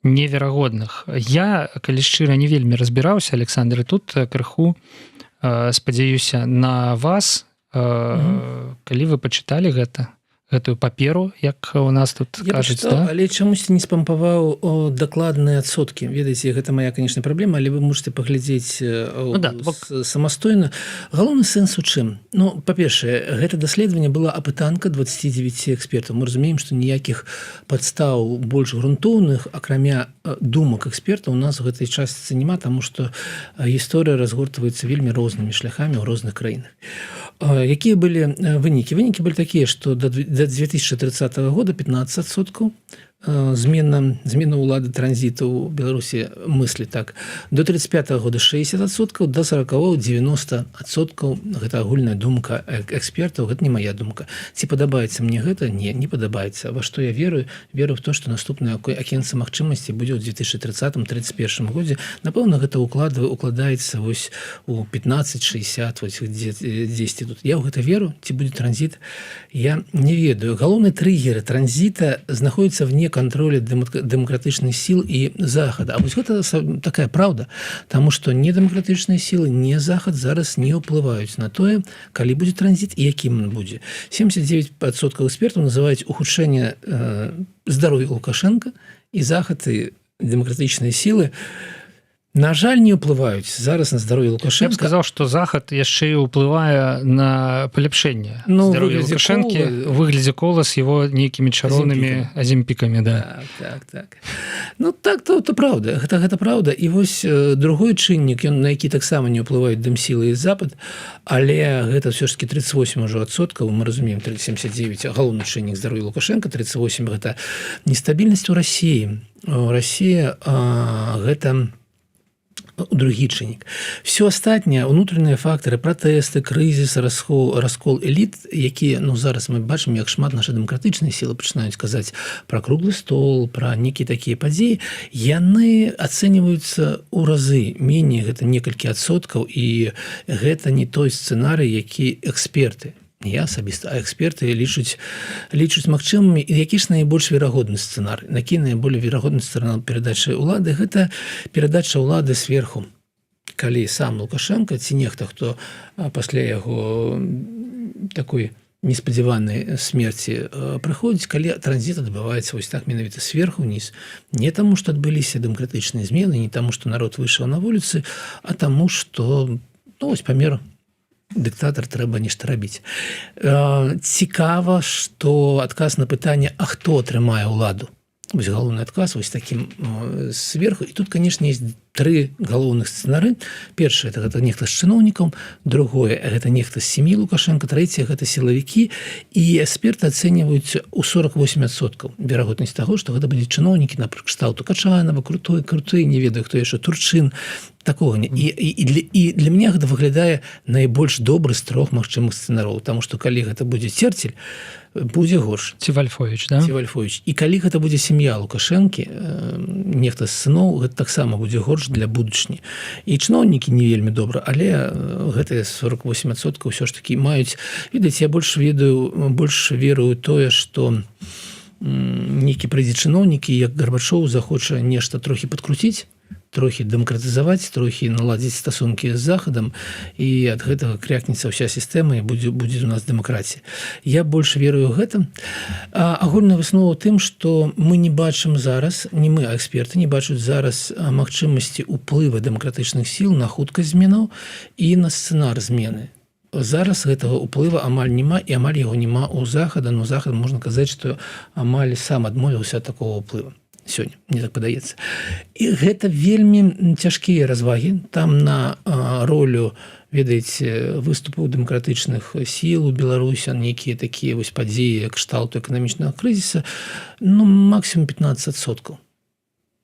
[SPEAKER 1] неверагодных. Я, калі шчыра, не вельмі разбіраўся, Александр, тут крыху спадзяюся на вас, калі вы пачыталі гэта гэтую паперу, як у нас тут кажуць,
[SPEAKER 2] да? Але чамусьці не спампаваў дакладныя адсоткі. Ведаеце, гэта моя, конечно, праблема, але вы можете паглядзець самастойна. Галоўны сэнс у чым? Ну, па-першае, гэта даследаванне была апытанка 29 экспертаў. Мы разумеем, што ніякіх падстаў больш грунтоўных, акрамя думак экспертаў, у нас у гэтай частцы няма, таму што гісторыя разгортваецца вельмі рознымі шляхамі ў розных краінах. Якія былі вынікі? Вынікі былі такія, што до 2030 года 15% змена ўлады транзіту ў Беларусі мыслі так. До 35 года 60%, до 40-го 90%. Гэта агульная думка экспертаў, гэта не моя думка. Ці падабаецца мне гэта? Не падабаецца. Во што я верую? Верую в то, што наступнае акенца магчымасці будзе ў 2030-31 годзе. Напэўна, гэта укладаецца вось у 15-60, вось 10 тут. Я ў гэта веру, ці будзе транзіт, я не ведаю. Галоўныя триггеры транзіта знаходзяцца вне контроля демократычных сил и Захада. А вось гэта такая правда, тому что не демократычныя силы, не Захад зараз не ўплываюць на тое, калі будзе транзит и якім он будзе. 79% экспертаў называюць ухудшэнне здароўя Лукашенко, и Захад, и демократычныя силы на жаль, не ўплываюць зараз на здароўе Лукашенко.
[SPEAKER 1] Я б сказаў, што Захад яшчэ і ўплывае на палепшэнне здароўя Лукашэнкі ў выглядзе кола з его нейкімі чароўнымі азімпікамі. Да.
[SPEAKER 2] Так. Ну так, то правда. Гэта правда. І вось другой чыннік, на які таксама не ўплываюць дэмсілы і Запад, але гэта ўсё ж таки 38 ўжо адсоткаў, мы разумеем, 79 галоўны чыннік здароўя Лукашенко, 38 гэта нестабільнасць у Расіі. Расія гэта другі чыннік. Все астатняе, унутраныя фактары, пратэсты, крызіс, раскол эліт, якія, зараз мы бачым, як шмат нашы дэмакратычныя сілы пачынаюць казаць пра круглы стол, пра нейкія такія падзеі, яны ацэньваюцца ў разы меней, гэта некалькі адсоткаў, і гэта не той сцэнарый, які эксперты, не я асабіста, а эксперты лічаць магчымымі, і які ж найбольш верагодны сцэнарый, на які найболей верагодны сцэнарый перадачы ўлады, гэта перадача ўлады сверху. Калі сам Лукашенко ці нехта, хто пасля яго такой неспадзяванай смерці прыходзіць, калі транзіт адбываецца вось так менавіта сверху ўніз, не таму, што адбыліся дэмакратычныя змены, не таму, што народ выйшаў на вуліцы, а таму, што вось памер дыктатар, трэба нешта рабіць. Цікава, што адказ на пытанне, а хто атрымае ўладу? Вось галоўны адказ вось такім сверху. І тут, канешне, ёсць тры галоўных сцэнары. Першае, гэта нехта з чыноўнікаў, другое, гэта нехта з сям'і Лукашенко, трэцяе, гэта сілавікі, і эксперты ацэньваюць у 48% верагоднасць таго, што гэта будзе чыноўнікі, напрыклад, кшталту Качанова, Крутой, не ведаю, хто яшчэ, Турчын, такого не. І для мяне гэта выглядае найбольш добры з трох магчымых сцэнароў, таму што калі гэта будзе Церцель, будзе горш.
[SPEAKER 1] Ці Вальфовіч, да?
[SPEAKER 2] Ці Вальфовіч. І калі гэта будзе сям'я Лукашэнкі, нехта з сыноў, гэта таксама будзе горш для будучыні. І чыноўнікі не вельмі добра, але гэтыя 48% ўсё ж такі маюць. Відаць, я больш верую тое, што нейкі прыйдзе чыноўнікі, як Гарбачоў захоча нешта трохі падкруціць, трохі дэмакратызаваць, трохі наладзіць стасункі з Захадам, і ад гэтага крякнецца ўся сістэма, і будзе у нас дэмакратія. Я больш верую гэтым. Агульная выснова ў тым, што мы не бачым зараз, не мы, а эксперты не бачаць зараз магчымасці ўплыва дэмакратычных сіл на хуткасць зменаў і на сцэнар змены. Зараз гэтага ўплыва амаль няма, і амаль яго няма ў Захада, но Захад, можна казаць, што амаль сам адмовіўся ад такого ўплыва. Сёння, мне так падаецца. І гэта вельмі цяжкія развагі. Там на ролю, ведаеце, выступаў дэмакратычных сіл у Беларусі, нейкія такія вось падзеі кшталту эканамічнага крызіса, максімум 15%.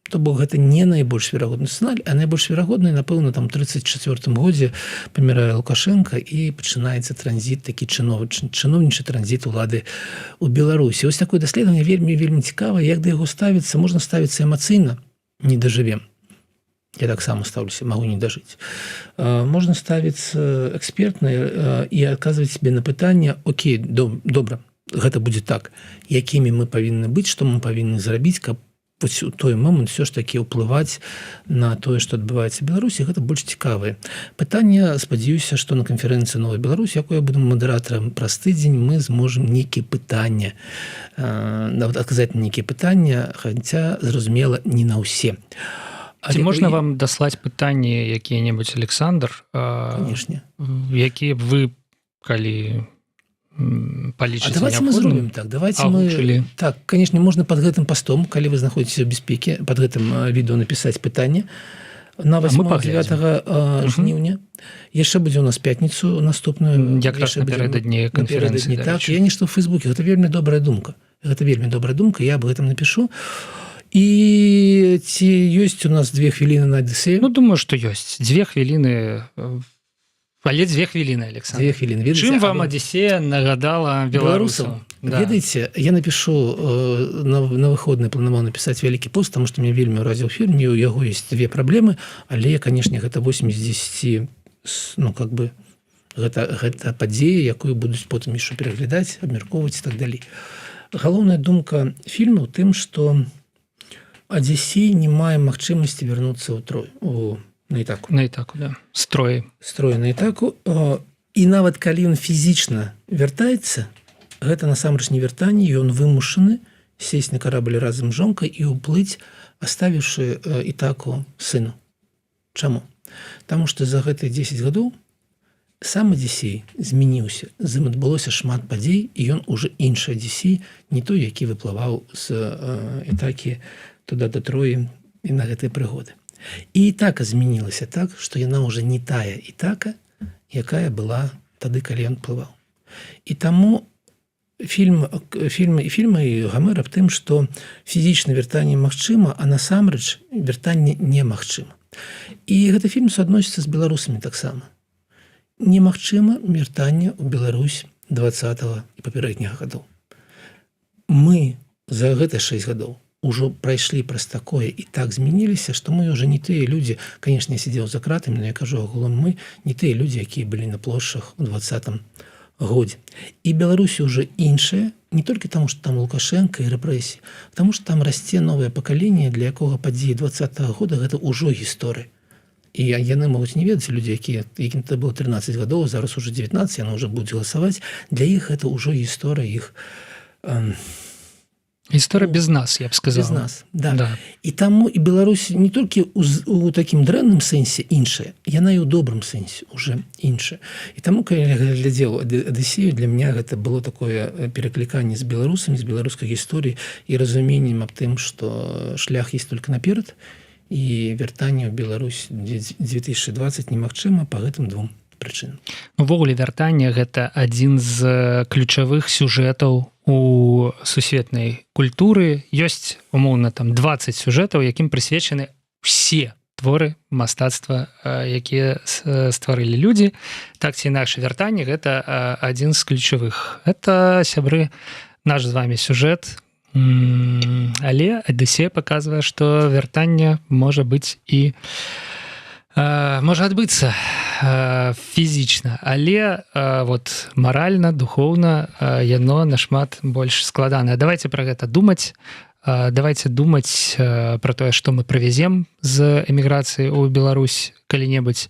[SPEAKER 2] То бок гэта не найбольш верагодны сцэнарый, а найбольш верагодны, напэўна, там 34 годзе памірае Лукашенко і пачынаецца транзіт, такі чыноўнічы транзіт улады ў Беларусі. Вось такое даследаванне вельмі цікава, як да яго ставіцца, можна ставіцца эмацыйна, не дажывем. Я таксама стаўлюся, магу не дажыць. Можна ставіцца экспертна і адказваць себе на пытанне, окей, добра, гэта будзе так, якімі мы павінны быць, што мы павінны зрабіць, каб у той момант все ж таки ўплываць на тое, што адбываецца в Беларусі, гэта больш цікавае пытанне. Спадзяюся, што на канферэнцыі «Новая Беларусь», якой я буду мадэратарам, праз тыдзень мы зможам нейкія пытанні нават адказаць на нейкія пытанні, хаця зразумела не на ўсе.
[SPEAKER 1] Ці можна вам даслаць пытанні якія-небудзь, Александр,
[SPEAKER 2] Канешне,
[SPEAKER 1] якія б вы, калі палічыце
[SPEAKER 2] давайте мы зробім так. Давайте мы так, конечно, можна под гэтым постом, калі вы знаходзіцеся ў бяспеке, под гэтым відэо напісаць пытанне на 8-9 жніўня. Яшчэ будзе у нас пятніцу наступную,
[SPEAKER 1] якраз напярэдадні канферэнцыі.
[SPEAKER 2] Так, я нешта ў Фейсбуке, гэта вельмі добрая думка. Гэта вельмі добрая думка, я об гэтым напишу. І ці ёсць у нас 2 хвіліны на Адысею?
[SPEAKER 1] Ну, думаю, што ёсць. 2 хвіліны, але 2 хвіліны, Александр.
[SPEAKER 2] 2 хвіліны.
[SPEAKER 1] Чым вам Адысея нагадала беларусам?
[SPEAKER 2] Да. Ведаеце, я напишу на выходные, планаваў напісаць вялікі пост, таму што мне вельмі ўразіў фільм, у яго ёсць 2 праблемы, але, канешне, гэта 8 з 10, ну, как бы, гэта падзея, якую будуць потым яшчэ пераглядаць, абмяркоўваць і так далей. Галоўная думка фільму ў тым, што Адысей не мае магчымасці вярнуцца на Ітаку.
[SPEAKER 1] На Ітаку, да. Строй
[SPEAKER 2] на Ітаку. І нават калі ён фізічна вяртаецца, гэта насамрэч не вяртанне, ён вымушаны сесть на карабль разам з жонкай і ўплыць, аставіўшы Ітаку сыну. Чаму? Таму што за гэтыя 10 гадоў сам Адысей змяніўся, з ім адбылося шмат падзей, і ён уже іншы Адысей, не той, які выплываў з Ітакі туды да Троі і на гэтыя прыгоды. І Ітака змянілася так, што яна ўжо не тая Ітака, якая была тады, калі ён плываў. І таму фільмы і Гамер аб тым, што фізічна вяртанне магчыма, а насамрэч вяртанне немагчыма. І гэты фільм суадносіцца з беларусамі таксама. Немагчыма вяртанне ў Беларусь 20-го і папярэдніх гадоў. Мы за гэта 6 гадоў ужо прайшлі праз такое і так змяніліся, што мы ўжо не тыя людзі, канешне, я сидзеў за кратамі, но я кажу агулам мы, не тыя людзі, якія былі на плошчах у 20-м годзе. І Беларусь уже іншая, не толькі таму, што там Лукашенко і рэпрэсіі, таму што там расце новае пакаленне, для якога падзеі 20-го года гэта ўжо гісторыя. І яны могуць не ведаць, людзі, якім это было 13 гадоў, зараз уже 19, яны ўжо будуць галасаваць, для іх гэта ўжо гісторыя іх.
[SPEAKER 1] Гісторыя без нас, я б сказал.
[SPEAKER 2] Без нас, да. І таму і Беларусь не толькі у такім дрэнным сэнсе іншая, яна і ў добрым сэнсе уже іншая. І таму, калі я глядзеў Адысею, для мяне гэта было такое перакліканне з беларусамі, з беларускай гісторыі і разуменнем аб тым, што шлях есть толькі наперад, і вяртанне ў Беларусь 2020 немагчыма па гэтым 2 прычынам.
[SPEAKER 1] Увогуле вяртанне гэта адзін з ключавых сюжэтаў у сусветнай культуры. Ёсць умоўна там 20 сюжэтаў, якім прысвечаны ўсе творы мастацтва, якія стварылі людзі. Так ці інакш, вяртанне гэта адзін з ключавых. Гэта, сябры, наш з вами сюжэт. Але Адысея паказвае, што вяртанне можа быць і можа адбыцца фізічна, але вот маральна, духоўна яно нашмат больш складанае. Давайте пра гэта думаць. Давайте думаць пра тое, што мы прывезем з эміграцыі ў Беларусь калі-небудзь.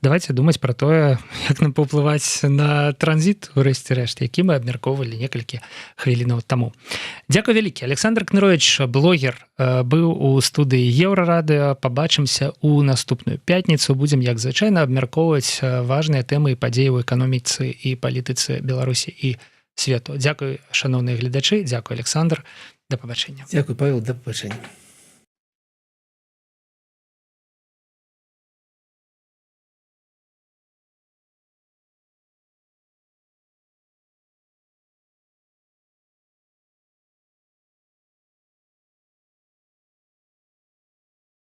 [SPEAKER 1] Давайте думаць пра тое, як нам паўплываць на транзіт у рэшце рэшт, які мы абмяркоўвалі некалькі хвілінаў таму. Дзякуй вялікі. Александр Кнырович, блогер, быў у студыі Еўрарадыё. Пабачымся ў наступную пятніцу. Будзем, як звычайна, абмяркоўваць важныя тэмы і падзеі ў эканоміцы і палітыцы Беларусі і свету. Дзякуй, шаноўныя гледачы. Дзякуй, Александр. Да пабачэння.
[SPEAKER 2] Дзякуй, Павел, да пабачэння.